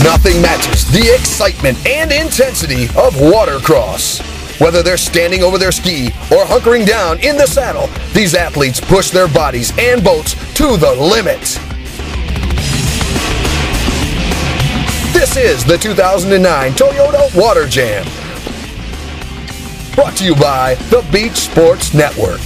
Nothing matches the excitement and intensity of watercross. Whether they're standing over their ski or hunkering down in the saddle, these athletes push their bodies and boats to the limit. This is the 2009 Toyota Water Jam. Brought to you by the Beach Sports Network.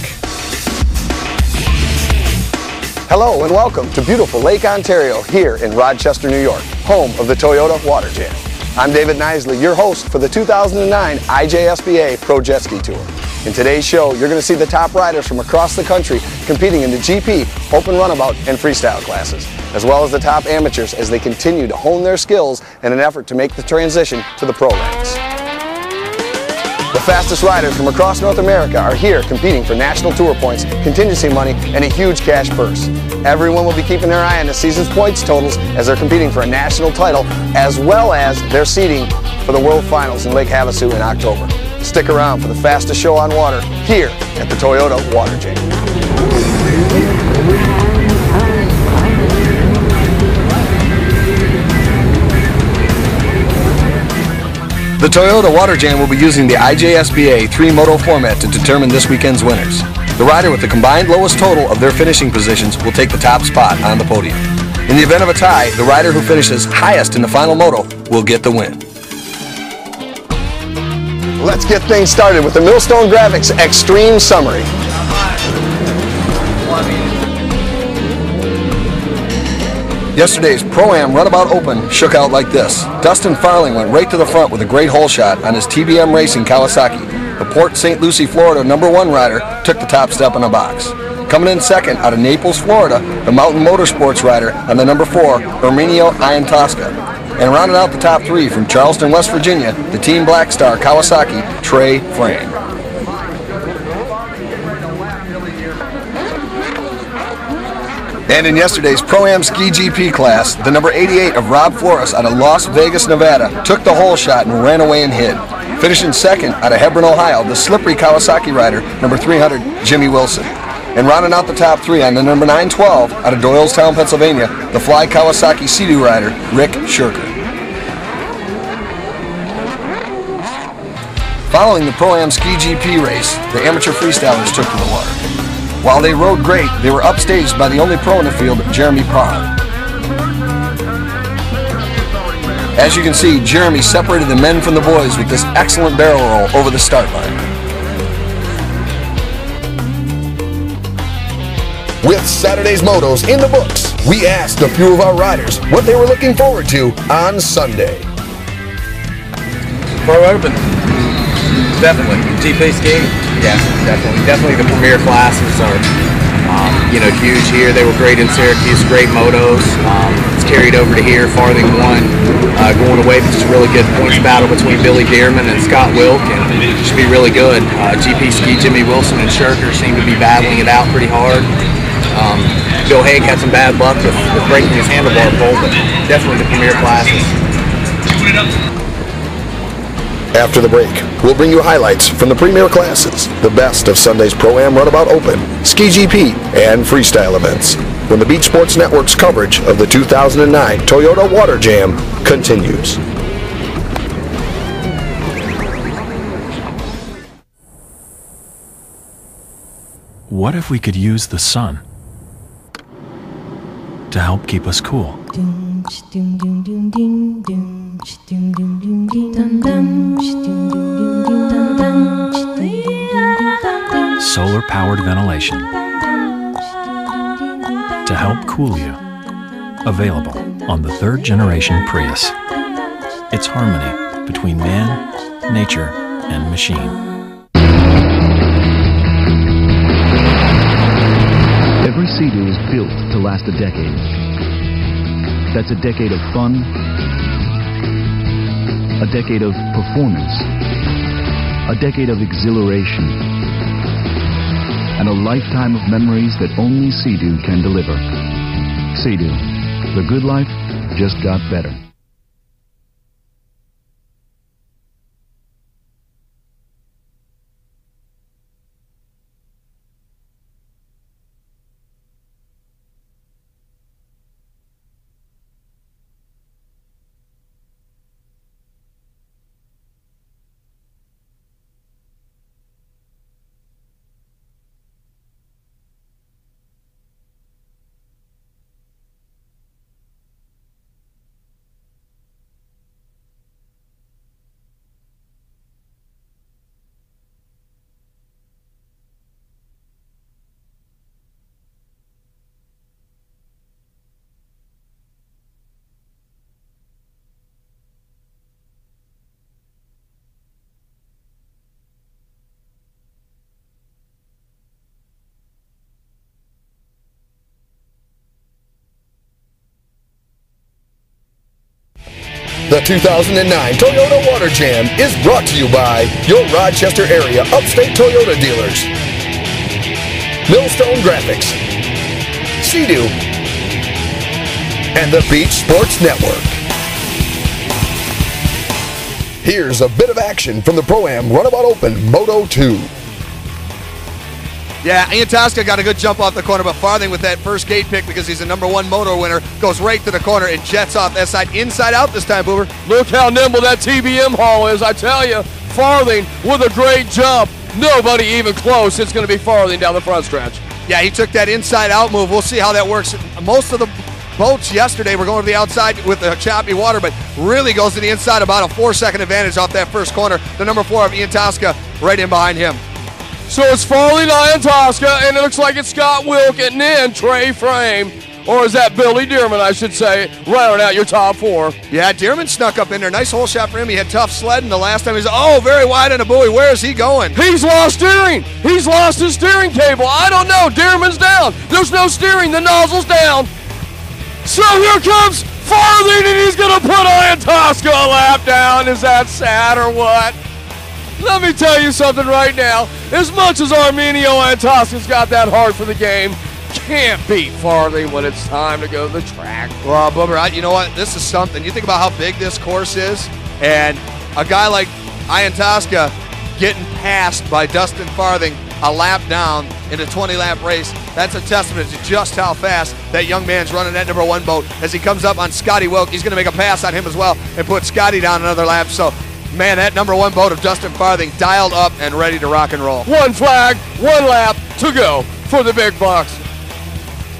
Hello and welcome to beautiful Lake Ontario here in Rochester, New York, home of the Toyota Water Jam. I'm David Nisley, your host for the 2009 IJSBA Pro Jet Ski Tour. In today's show, you're going to see the top riders from across the country competing in the GP, Open Runabout, and Freestyle classes, as well as the top amateurs as they continue to hone their skills in an effort to make the transition to the pro ranks. The fastest riders from across North America are here competing for national tour points, contingency money, and a huge cash purse. Everyone will be keeping their eye on the season's points totals as they're competing for a national title, as well as their seeding for the World Finals in Lake Havasu in October. Stick around for the fastest show on water here at the Toyota Water Jam. The Toyota Water Jam will be using the IJSBA 3-moto format to determine this weekend's winners. The rider with the combined lowest total of their finishing positions will take the top spot on the podium. In the event of a tie, the rider who finishes highest in the final moto will get the win. Let's get things started with the Millstone Graphics Extreme Summary. Yesterday's Pro-Am Runabout Open shook out like this. Dustin Farling went right to the front with a great hole shot on his TBM Racing Kawasaki. The Port St. Lucie, Florida #1 rider took the top step in a box. Coming in second out of Naples, Florida, the Mountain Motorsports rider on the #4, Erminio Iantosca. And rounding out the top three from Charleston, West Virginia, the Team Black Star Kawasaki, Trey Frame. And in yesterday's Pro-Am Ski GP class, the number 88 of Rob Flores out of Las Vegas, Nevada, took the hole shot and ran away and hid. Finishing second out of Hebron, Ohio, the slippery Kawasaki rider, number 300, Jimmy Wilson. And rounding out the top three on the number 912 out of Doylestown, Pennsylvania, the Fly Kawasaki Sea-Doo rider, Rick Shirker. Following the Pro-Am Ski GP race, the amateur freestylers took to the water. While they rode great, they were upstaged by the only pro in the field, Jeremy Parr. As you can see, Jeremy separated the men from the boys with this excellent barrel roll over the start line. With Saturday's motos in the books, we asked a few of our riders what they were looking forward to on Sunday. Pro Open. Definitely. GP skiing? Yeah, definitely. Definitely the premier classes are, huge here. They were great in Syracuse, great motos. It's carried over to here. Farthing won. Going away, it's a really good points battle between Billy Dearman and Scott Wilk, and it should be really good. GP ski, Jimmy Wilson and Shirker seem to be battling it out pretty hard. Bill Haig had some bad luck with breaking his handlebar pole, but definitely the premier classes. After the break, we'll bring you highlights from the premier classes, the best of Sunday's Pro-Am Runabout Open, Ski GP, and Freestyle events, when the Beach Sports Network's coverage of the 2009 Toyota Water Jam continues. What if we could use the sun to help keep us cool? Solar-powered ventilation to help cool you. Available on the 3rd generation Prius. It's harmony between man, nature, and machine. Every Sea-Doo is built to last a decade. That's a decade of fun, a decade of performance, a decade of exhilaration, and a lifetime of memories that only Sea-Doo can deliver. Sea-Doo, the good life just got better. The 2009 Toyota Water Jam is brought to you by your Rochester area upstate Toyota dealers. Millstone Graphics, Sea-Doo, and the Beach Sports Network. Here's a bit of action from the Pro-Am Runabout Open Moto 2. Yeah, Iantoska got a good jump off the corner, but Farthing with that first gate pick because he's a #1 moto winner, goes right to the corner and jets off that side, inside out this time, Boober. Look how nimble that TBM haul is, I tell you. Farthing with a great jump. Nobody even close. It's going to be Farthing down the front stretch. Yeah, he took that inside out move. We'll see how that works. Most of the boats yesterday were going to the outside with the choppy water, but really goes to the inside, about a 4-second advantage off that first corner. The #4 of Iantoska right in behind him. So it's Farley Iantoska, and it looks like it's Scott Wilk, and then Trey Frame, or is that Billy Dearman, I should say, rounding out your top 4. Yeah, Dearman snuck up in there. Nice hole shot for him. He had tough sledding the last time. He's, very wide on a buoy. Where is he going? He's lost steering. He's lost his steering cable. I don't know. Dearman's down. There's no steering. The nozzle's down. So here comes Farthing, and he's going to put Iantoska a lap down. Is that sad or what? Let me tell you something right now. As much as Arminio Iantoska's got that heart for the game, can't beat Farthing when it's time to go to the track. Well, Boober, you know what? This is something. You think about how big this course is, and a guy like Iantoska getting passed by Dustin Farthing a lap down in a 20-lap race. That's a testament to just how fast that young man's running that #1 boat. As he comes up on Scotty Wilk, he's going to make a pass on him as well and put Scotty down another lap. So, man, that #1 boat of Dustin Farthing dialed up and ready to rock and roll. One flag, one lap to go for the big bucks.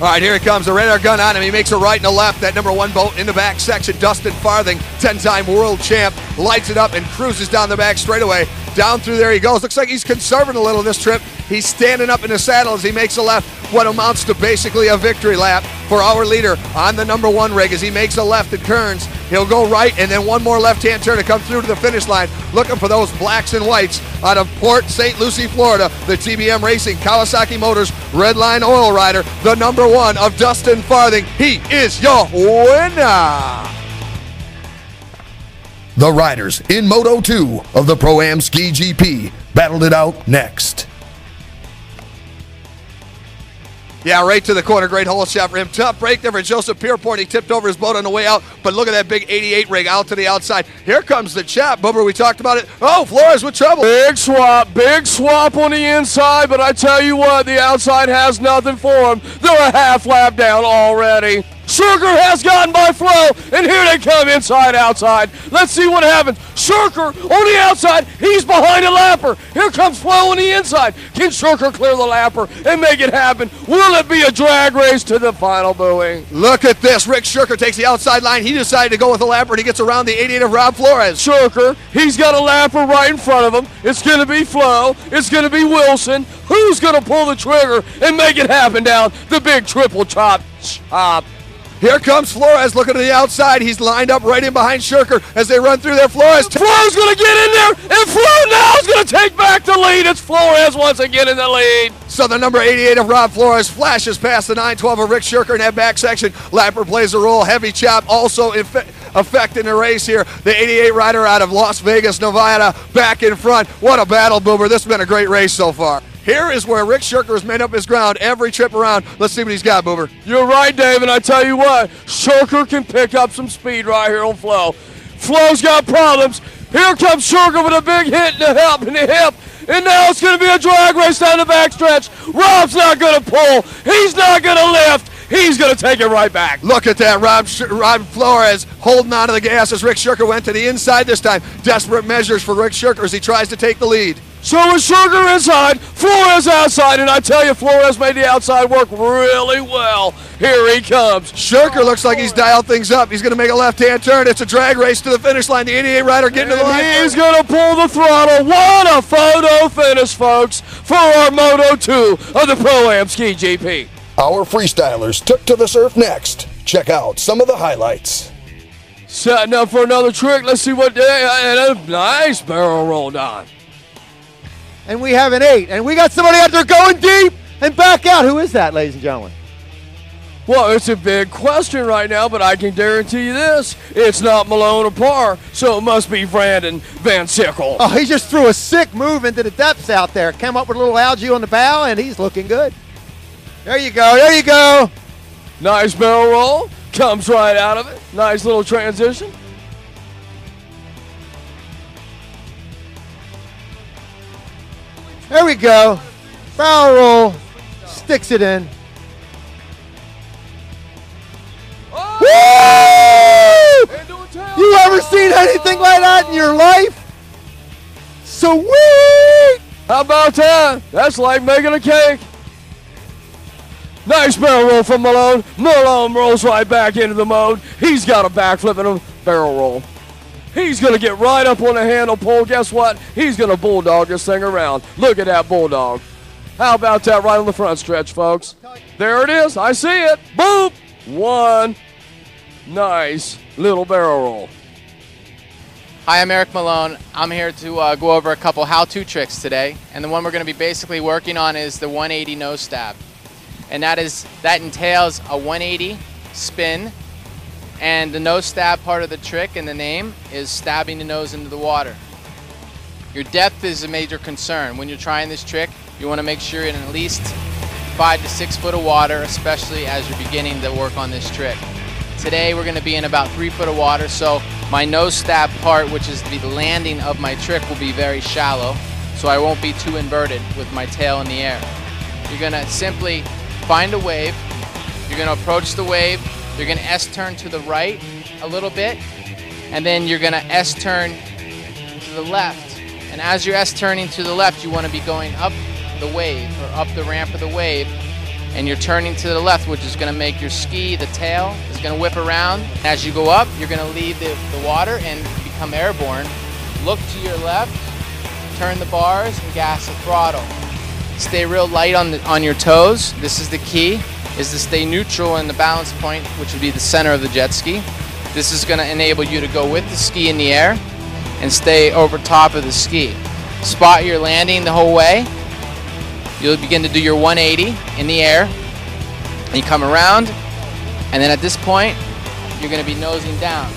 All right, here he comes. The radar gun on him. He makes a right and a left. That #1 boat in the back section. Dustin Farthing, 10-time world champ, lights it up and cruises down the back straightaway. Down through there he goes. Looks like he's conserving a little this trip. He's standing up in the saddle as he makes a left. What amounts to basically a victory lap for our leader on the #1 rig as he makes a left and turns. He'll go right and then one more left-hand turn to come through to the finish line. Looking for those blacks and whites out of Port St. Lucie, Florida. The TBM Racing Kawasaki Motors Red Line Oil Rider, the #1 of Dustin Farthing. He is your winner. The riders in Moto 2 of the Pro-Am Ski GP battled it out next. Yeah, right to the corner. Great hole shot for him. Tough break there for Joseph Pierpont. He tipped over his boat on the way out, but look at that big 88 rig out to the outside. Here comes the chap. Bubber, we talked about it. Oh, Flores with trouble. Big swap on the inside, but I tell you what, the outside has nothing for him. They're a half lap down already. Shurker has gotten by Flo, and here they come inside, outside. Let's see what happens. Shurker on the outside, he's behind a lapper. Here comes Flo on the inside. Can Shurker clear the lapper and make it happen? Will it be a drag race to the final buoy? Look at this. Rick Shurker takes the outside line. He decided to go with a lapper, and he gets around the 88 of Rob Flores. Shurker, he's got a lapper right in front of him. It's going to be Flo. It's going to be Wilson. Who's going to pull the trigger and make it happen down the big triple chop? Here comes Flores looking to the outside. He's lined up right in behind Shurker as they run through there. Flores Flo's going to get in there, and Flo now is going to take back the lead. It's Flores once again in the lead. So the number 88 of Rob Flores flashes past the 912 of Rick Shurker in that back section. Lapper plays a role. Heavy chop also affecting the race here. The 88 rider out of Las Vegas, Nevada, back in front. What a battle, Boomer. This has been a great race so far. Here is where Rick Shurker has made up his ground every trip around. Let's see what he's got, Boober. You're right, Dave, and I tell you what, Shurker can pick up some speed right here on Flo. Flo's got problems. Here comes Shurker with a big hit in the hip, and now it's going to be a drag race down the backstretch. Rob's not going to pull. He's not going to lift. He's going to take it right back. Look at that. Rob Flores holding on to the gas as Rick Shurker went to the inside this time. Desperate measures for Rick Shurker as he tries to take the lead. So with Shurker inside, Flores outside, and I tell you, Flores made the outside work really well. Here he comes. Shurker looks like he's dialed things up. He's going to make a left-hand turn. It's a drag race to the finish line. The 88 rider getting to the line. He's going to pull the throttle. What a photo finish, folks, for our Moto 2 of the Pro-Am Ski GP. Our freestylers took to the surf next. Check out some of the highlights. Setting up for another trick. Let's see what and a nice barrel roll down. And we have an 8. And we got somebody out there going deep and back out. Who is that, ladies and gentlemen? Well, it's a big question right now, but I can guarantee you this. It's not Malone or Parr, so it must be Brandon Van Sickle. Oh, he just threw a sick move into the depths out there. Came up with a little algae on the bow, and he's looking good. There you go. There you go. Nice barrel roll. Comes right out of it. Nice little transition. There we go. Barrel roll. Sticks it in. Oh! Woo! You ever seen anything like that in your life? Sweet! How about that? That's like making a cake. Nice barrel roll from Malone. Malone rolls right back into the mode. He's got a backflip and a barrel roll. He's going to get right up on the handle pole. Guess what? He's going to bulldog this thing around. Look at that bulldog. How about that right on the front stretch, folks? There it is. I see it. Boop. One. Nice little barrel roll. Hi, I'm Eric Malone. I'm here to go over a couple how-to tricks today. And the one we're going to be basically working on is the 180 nose stab. And that entails a 180 spin. And the nose stab part of the trick and the name is stabbing the nose into the water. Your depth is a major concern. When you're trying this trick, you want to make sure you're in at least 5 to 6 foot of water, especially as you're beginning to work on this trick. Today we're going to be in about 3 foot of water, so my nose stab part, which is the landing of my trick, will be very shallow, so I won't be too inverted with my tail in the air. You're going to simply find a wave, you're going to approach the wave, you're going to S-turn to the right a little bit, and then you're going to S-turn to the left. And as you're S-turning to the left, you want to be going up the wave, or up the ramp of the wave, and you're turning to the left, which is going to make your ski, the tail, is going to whip around. As you go up, you're going to leave the water and become airborne. Look to your left, turn the bars, and gas the throttle. Stay real light on your toes. This is the key, is to stay neutral in the balance point, which would be the center of the jet ski. This is going to enable you to go with the ski in the air and stay over top of the ski. Spot your landing the whole way. You'll begin to do your 180 in the air, and you come around, and then at this point, you're going to be nosing down.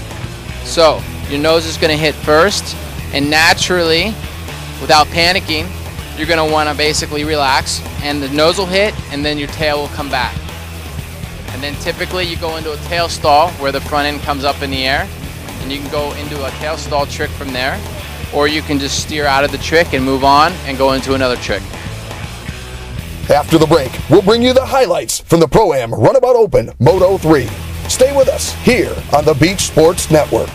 So your nose is going to hit first, and naturally, without panicking, you're going to want to basically relax, and the nose will hit, and then your tail will come back. And then typically you go into a tail stall where the front end comes up in the air, and you can go into a tail stall trick from there, or you can just steer out of the trick and move on and go into another trick. After the break, we'll bring you the highlights from the ProAm Runabout Open Moto 3. Stay with us here on the Beach Sports Network.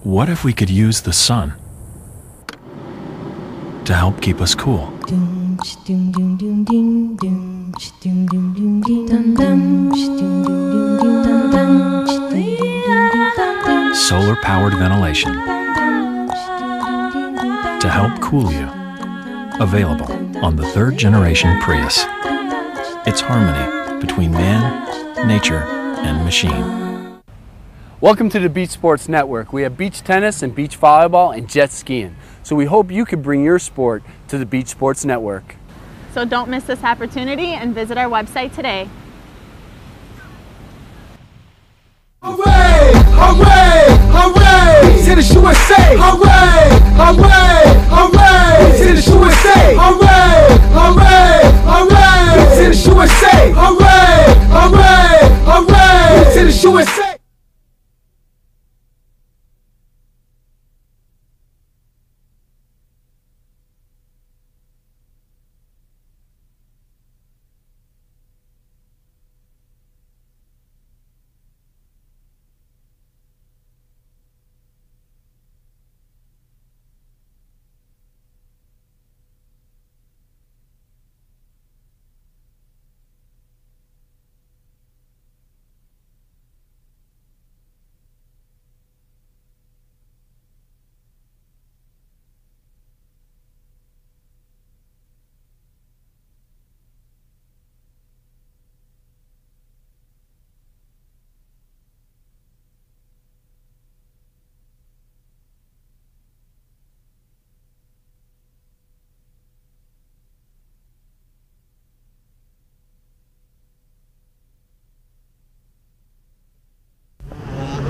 What if we could use the sun to help keep us cool? Solar-powered ventilation to help cool you. Available on the 3rd generation Prius. It's harmony between man, nature, and machine. Welcome to the Beach Sports Network. We have beach tennis and beach volleyball and jet skiing. So we hope you can bring your sport to the Beach Sports Network. So don't miss this opportunity and visit our website today. Hooray! Hooray! Hooray! Tennis USA! Hooray! Hooray! Hooray! Tennis USA! Hooray! Hooray! Hooray! Tennis USA! Hooray! Hooray! Hooray! Tennis USA!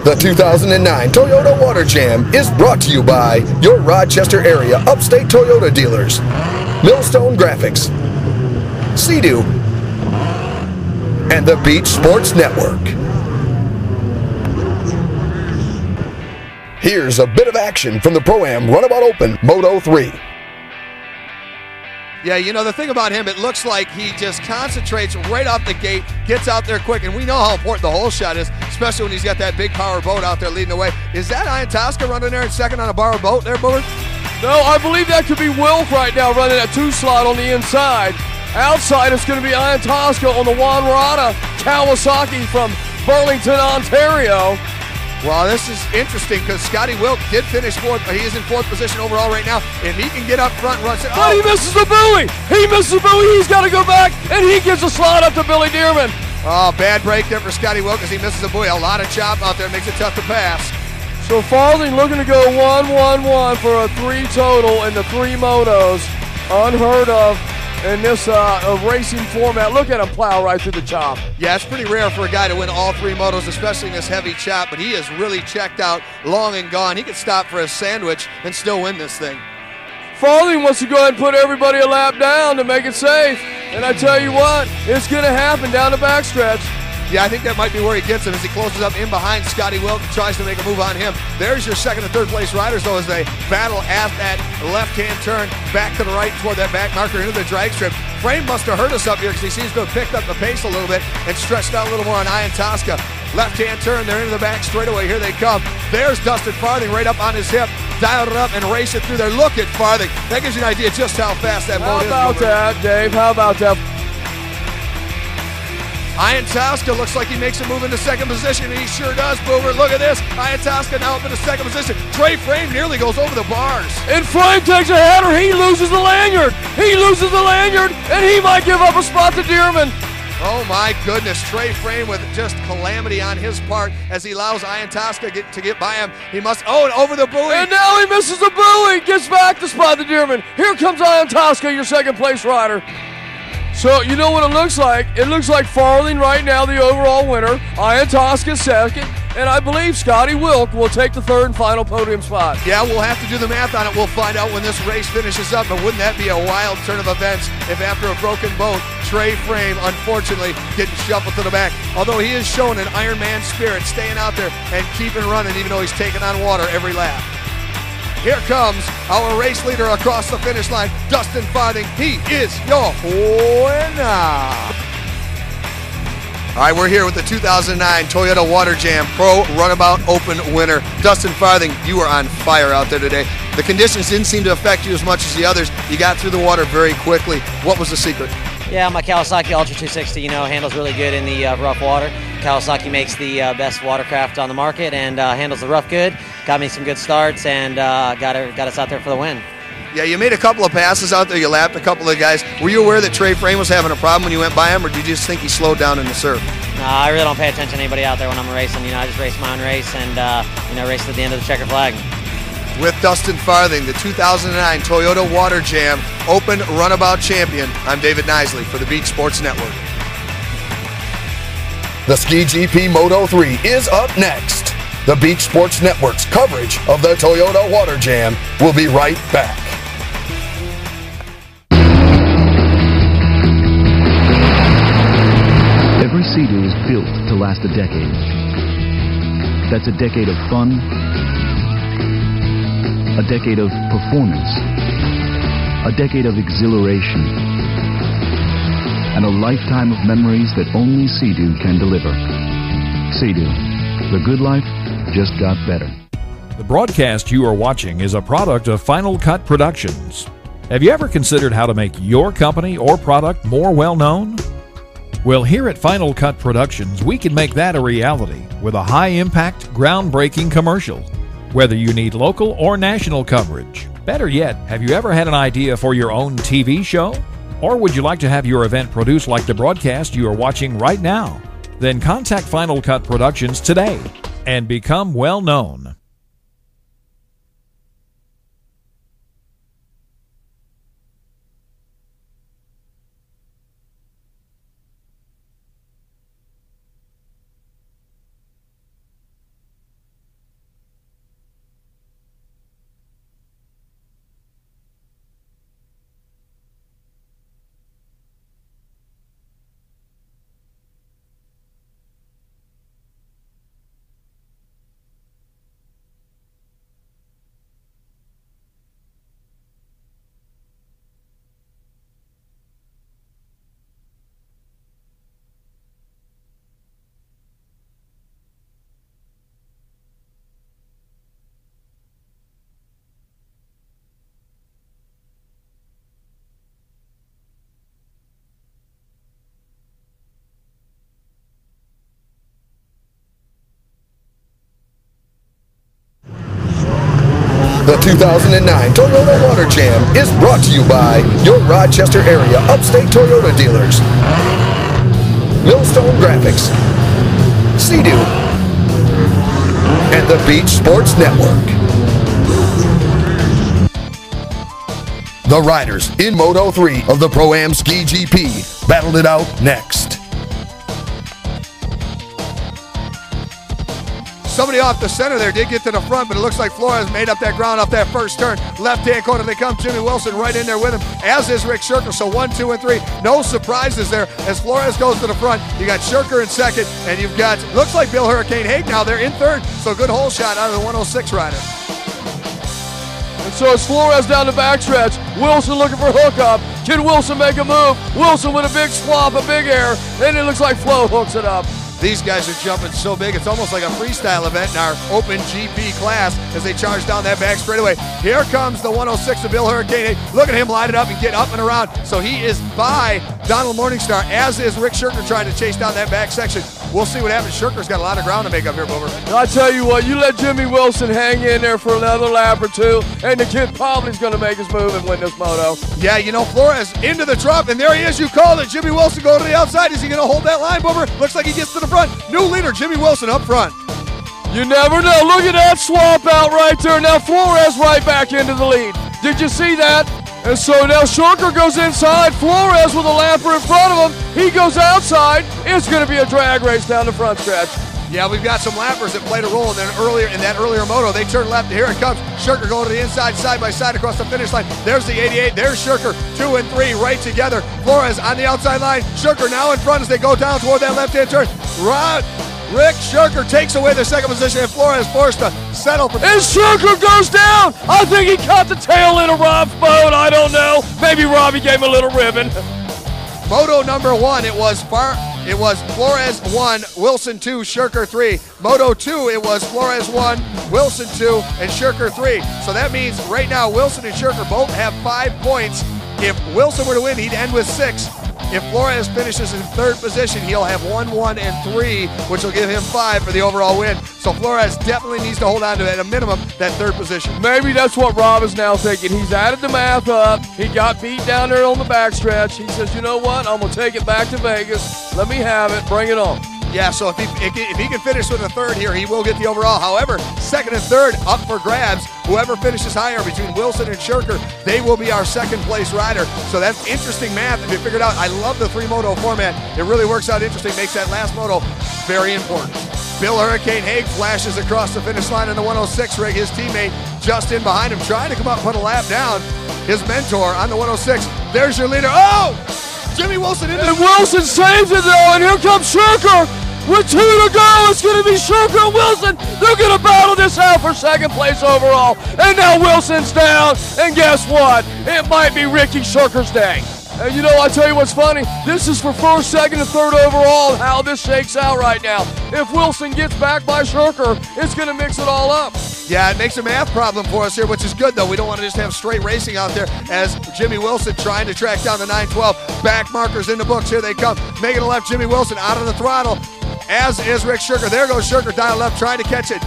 The 2009 Toyota Water Jam is brought to you by your Rochester area upstate Toyota dealers, Millstone Graphics, Sea-Doo, and the Beach Sports Network. Here's a bit of action from the ProAm Runabout Open Moto 3. Yeah, you know, the thing about him, it looks like he just concentrates right off the gate, gets out there quick, and we know how important the hole shot is, especially when he's got that big power boat out there leading the way. Is that Ian Tosca running there in second on a bar boat there, Boomer? No, I believe that could be Wilk right now running that 2 slot on the inside. Outside, it's going to be Ian Tosca on the Juan Rada Kawasaki from Burlington, Ontario. Well, this is interesting because Scotty Wilk did finish fourth, but he is in fourth position overall right now. If he can get up front, runs it. But he misses the buoy. He misses the buoy. He's got to go back, and he gives a slot up to Billy Dearman. Oh, bad break there for Scotty Wilk as he misses the buoy. A lot of chop out there, makes it tough to pass. So Farthing looking to go 1-1-1 for a 3 total in the 3 motos. Unheard of in this racing format. Look at him plow right through the chop. Yeah, it's pretty rare for a guy to win all 3 motos, especially in this heavy chop, but he is really checked out, long and gone. He could stop for a sandwich and still win this thing. Farthing wants to go ahead and put everybody a lap down to make it safe. And I tell you what, it's going to happen down the backstretch. Yeah, I think that might be where he gets him as he closes up in behind Scotty Wilk and tries to make a move on him. There's your second and third place riders, though, as they battle at that left-hand turn back to the right toward that back marker into the drag strip. Frame must have hurt us up here because he seems to have picked up the pace a little bit and stretched out a little more on Ian Tosca. Left-hand turn, they're into the back straightaway. Here they come. There's Dustin Farthing right up on his hip. Dialed it up and race it through there. Look at Farthing. That gives you an idea just how fast that boat is. How about that, Dave? How about that? Ian Tosca looks like he makes a move into second position, and he sure does, Boomer. Look at this. Ian Tosca now up into second position. Trey Frame nearly goes over the bars. And Frame takes a header. He loses the lanyard. He loses the lanyard, and he might give up a spot to Dearman. Oh, my goodness. Trey Frame with just calamity on his part as he allows Ian Tosca to get by him. He must, and over the buoy. And now he misses the buoy. Gets back to spot to Dearman. Here comes Ian Tosca, your second place rider. So, you know what it looks like? It looks like Farthing right now, the overall winner. Ian Tosca second. And I believe Scotty Wilk will take the third and final podium spot. Yeah, we'll have to do the math on it. We'll find out when this race finishes up. But wouldn't that be a wild turn of events if after a broken boat, Trey Frame, unfortunately, getting shuffled to the back. Although he has shown an Iron Man spirit, staying out there and keeping running even though he's taking on water every lap. Here comes our race leader across the finish line, Dustin Farthing. He is your winner. All right, we're here with the 2009 Toyota Water Jam Pro Runabout Open winner. Dustin Farthing, you were on fire out there today. The conditions didn't seem to affect you as much as the others. You got through the water very quickly. What was the secret? Yeah, my Kawasaki Ultra 260, handles really good in the rough water. Kawasaki makes the best watercraft on the market and handles the rough good. Got me some good starts and got us out there for the win. Yeah, you made a couple of passes out there. You lapped a couple of guys. Were you aware that Trey Frame was having a problem when you went by him, or did you just think he slowed down in the surf? No, I really don't pay attention to anybody out there when I'm racing. I just race my own race and, race to the end of the checker flag. With Dustin Farthing, the 2009 Toyota Water Jam Open Runabout Champion, I'm David Nisley for the Beach Sports Network. The Ski GP Moto 3 is up next. The Beach Sports Network's coverage of the Toyota Water Jam will be right back. Every Sea-Doo is built to last a decade. That's a decade of fun, a decade of performance, a decade of exhilaration, and a lifetime of memories that only Sea-Doo can deliver. Sea-Doo, the good life just got better. The broadcast you are watching is a product of Final Cut Productions. Have you ever considered how to make your company or product more well-known? Well, here at Final Cut Productions, we can make that a reality with a high-impact, groundbreaking commercial. Whether you need local or national coverage. Better yet, have you ever had an idea for your own TV show? Or would you like to have your event produced like the broadcast you are watching right now? Then contact Final Cut Productions today and become well known. The 2009 Toyota Water Jam is brought to you by your Rochester area upstate Toyota dealers. Millstone Graphics, Sea-Doo, and the Beach Sports Network. The riders in Moto 3 of the ProAm Ski GP battled it out next. Somebody off the center there did get to the front, but it looks like Flores made up that ground off that first turn. Left-hand corner, they come. Jimmy Wilson right in there with him, as is Rick Shirker. So 1, 2, and 3. No surprises there as Flores goes to the front. You got Shirker in second, and you've got, looks like Bill Hurricane Haig now. They're in third. So good hole shot out of the 106 rider. And so it's Flores down the backstretch. Wilson looking for hookup. Can Wilson make a move? Wilson with a big swap, a big air, and it looks like Flo hooks it up. These guys are jumping so big, it's almost like a freestyle event in our open GP class as they charge down that back straightaway. Here comes the 106 of Bill Hurricane. Look at him line it up and get up and around. So he is by Donald Morningstar, as is Rick Shirker trying to chase down that back section. We'll see what happens. Shirker's got a lot of ground to make up here, Boober. I tell you what, you let Jimmy Wilson hang in there for another lap or two, and the kid probably is going to make his move and win this moto. Yeah, you know, Flores into the drop, and there he is. You called it. Jimmy Wilson going to the outside. Is he going to hold that line, Boober? Looks like he gets to the front. New leader, Jimmy Wilson up front. You never know. Look at that swap out right there. Now Flores right back into the lead. Did you see that? And so now Shirker goes inside. Flores with a lapper in front of him. He goes outside. It's going to be a drag race down the front stretch. Yeah, we've got some lappers that played a role in that earlier moto. They turn left, and here it comes. Shirker going to the inside, side by side across the finish line. There's the 88. There's Shirker, 2 and 3 right together. Flores on the outside line. Shirker now in front as they go down toward that left-hand turn. Rick Shirker takes away the second position, and Flores forced to settle for. And Shirker goes down. I think he caught the tail end of Rob's boat. I don't know. Maybe Robbie gave him a little ribbon. Moto number 1, it was Flores 1, Wilson 2, Shirker 3. Moto 2, it was Flores 1, Wilson 2, and Shirker 3. So that means right now Wilson and Shirker both have 5 points. If Wilson were to win, he'd end with 6. If Flores finishes in third position, he'll have 1, 1, and 3, which will give him 5 for the overall win. So Flores definitely needs to hold on to, at a minimum, that third position. Maybe that's what Rob is now thinking. He's added the math up. He got beat down there on the backstretch. He says, you know what? I'm going to take it back to Vegas. Let me have it. Bring it on. Yeah, so if he can finish with a third here, he will get the overall. However, second and third up for grabs. Whoever finishes higher between Wilson and Shirker, they will be our second place rider. So that's interesting math if you figured out. I love the 3-moto format. It really works out interesting, makes that last moto very important. Bill Hurricane Haig flashes across the finish line in the 106 rig. His teammate just in behind him, trying to come up and put a lap down. His mentor on the 106. There's your leader. Oh! Jimmy Wilson in and Wilson saves it though, and here comes Shirker. With 2 to go, it's going to be Shirker and Wilson. They're going to battle this out for second place overall. And now Wilson's down, and guess what? It might be Ricky Shirker's day. And you know, I tell you what's funny, this is for first, second, and third overall, how this shakes out right now. If Wilson gets back by Shirker, it's going to mix it all up. Yeah, it makes a math problem for us here, which is good, though. We don't want to just have straight racing out there as Jimmy Wilson trying to track down the 912. Back markers in the books. Here they come. Making a left, Jimmy Wilson out on the throttle, as is Rick Shirker. There goes Shirker dial left, trying to catch it.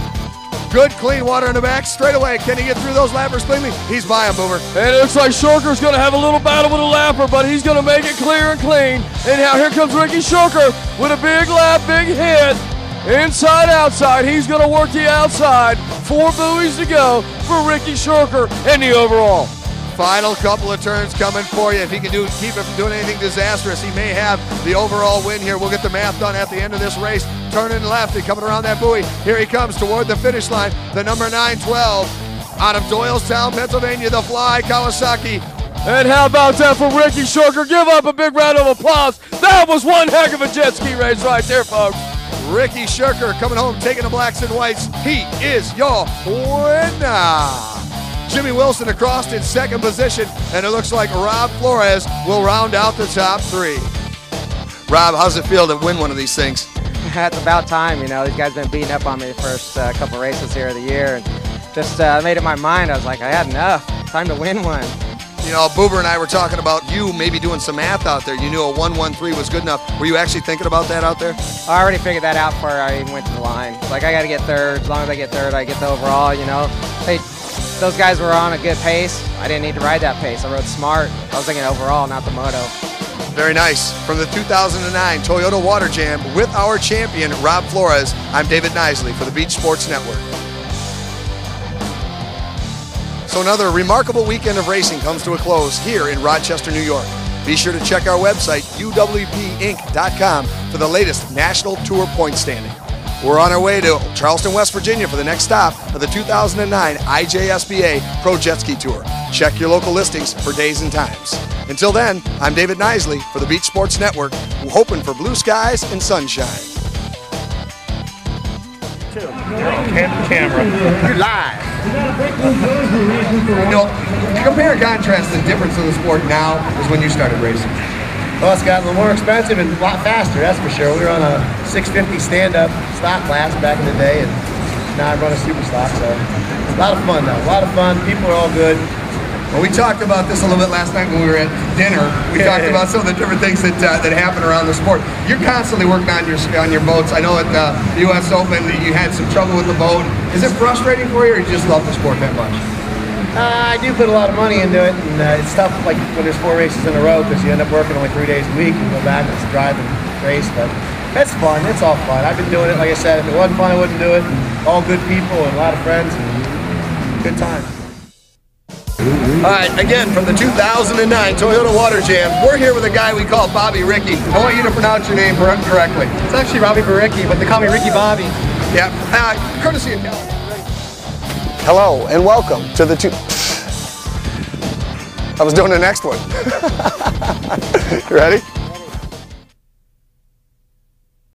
Good, clean water in the back. Straight away. Can he get through those lappers cleanly? He's by him, Boomer. And it looks like Shirker's going to have a little battle with a lapper, but he's going to make it clear and clean. And now here comes Ricky Shirker with a big lap, big hit. Inside, outside. He's going to work the outside. 4 buoys to go for Ricky Shirker and the overall. Final couple of turns coming for you. If he can keep it from doing anything disastrous, he may have the overall win here. We'll get the math done at the end of this race. Turning left and coming around that buoy. Here he comes toward the finish line. The number 912 out of Doylestown, Pennsylvania, the Fly Kawasaki. And how about that for Ricky Shirker? Give up a big round of applause. That was one heck of a jet ski race right there, folks. Ricky Shirker coming home, taking the blacks and whites. He is your winner. Jimmy Wilson across in second position, and it looks like Rob Flores will round out the top 3. Rob, how's it feel to win one of these things? It's about time, you know. These guys been beating up on me the first couple races here of the year, and just made it my mind. I was like, I had enough. Time to win one. You know, Boober and I were talking about you maybe doing some math out there. You knew a 1-1-3 was good enough. Were you actually thinking about that out there? I already figured that out before I even went to the line. Like, I got to get third. As long as I get third, I get the overall, you know. Hey, those guys were on a good pace. I didn't need to ride that pace. I rode smart. I was thinking overall, not the moto. Very nice. From the 2009 Toyota Water Jam with our champion, Rob Flores, I'm David Nisley for the Beach Sports Network. So another remarkable weekend of racing comes to a close here in Rochester, New York. Be sure to check our website, uwpinc.com, for the latest National Tour point standing. We're on our way to Charleston, West Virginia for the next stop of the 2009 IJSBA Pro Jet Ski Tour. Check your local listings for days and times. Until then, I'm David Nisley for the Beach Sports Network, hoping for blue skies and sunshine. Camera. You're live. You know, compare and contrast the difference of the sport now is when you started racing. Well, it's gotten a little more expensive and a lot faster, that's for sure. We were on a 650 stand-up stock class back in the day, and now I run a super stock, so it's a lot of fun now. A lot of fun. People are all good. Well, we talked about this a little bit last night when we were at dinner. We talked about some of the different things that happen around the sport. You're constantly working on your boats. I know at the U.S. Open you had some trouble with the boat. Is it frustrating for you, or you just love the sport that much? I do put a lot of money into it, and it's tough like when there's 4 races in a row because you end up working only 3 days a week and go back and drive and race, but it's fun. It's all fun. I've been doing it, like I said, if it wasn't fun I wouldn't do it. All good people and a lot of friends and good times. All right, again, from the 2009 Toyota Water Jam, we're here with a guy we call Bobby Ricky. I want you to pronounce your name correctly. It's actually Robbie Baricki, but they call me Ricky Bobby. Yeah, courtesy of Cal. Hello and welcome to the I was doing the next one. You ready?